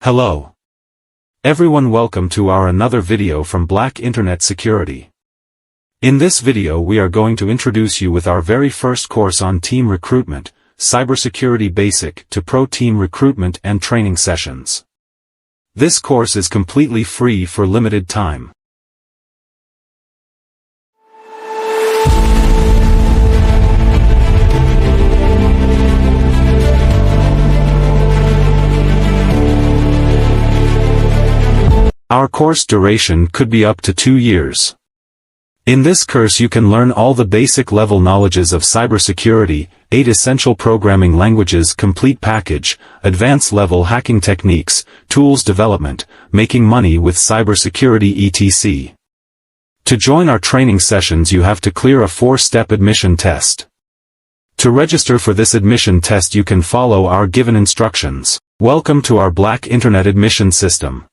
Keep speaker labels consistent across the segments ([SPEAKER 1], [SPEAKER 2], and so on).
[SPEAKER 1] Hello. Everyone, welcome to our another video from Black Internet Security. In this video we are going to introduce you with our very first course on team recruitment, cybersecurity basic to pro team recruitment and training sessions. This course is completely free for limited time. Our course duration could be up to 2 years. In this course you can learn all the basic level knowledges of cybersecurity, 8 essential programming languages complete package, advanced level hacking techniques, tools development, making money with cybersecurity etc. To join our training sessions you have to clear a 4-step admission test. To register for this admission test you can follow our given instructions. Welcome to our Black Internet admission system.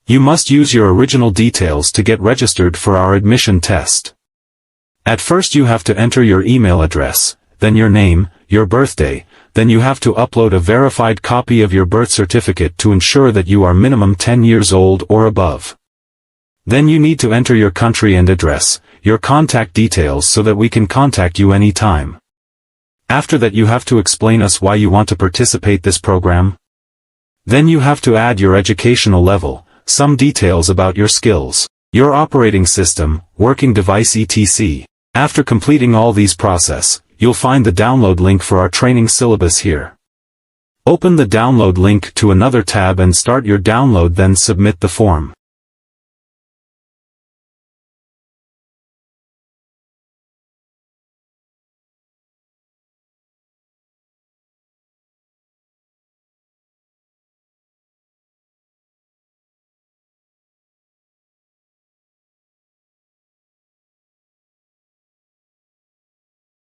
[SPEAKER 1] You must use your original details to get registered for our admission test. At first you have to enter your email address, then your name, your birthday, then you have to upload a verified copy of your birth certificate to ensure that you are minimum 10 years old or above. Then you need to enter your country and address, your contact details so that we can contact you anytime. After that you have to explain us why you want to participate this program. Then you have to add your educational level, some details about your skills, your operating system, working device etc. After completing all these process, you'll find the download link for our training syllabus here. Open the download link to another tab and start your download, then submit the form.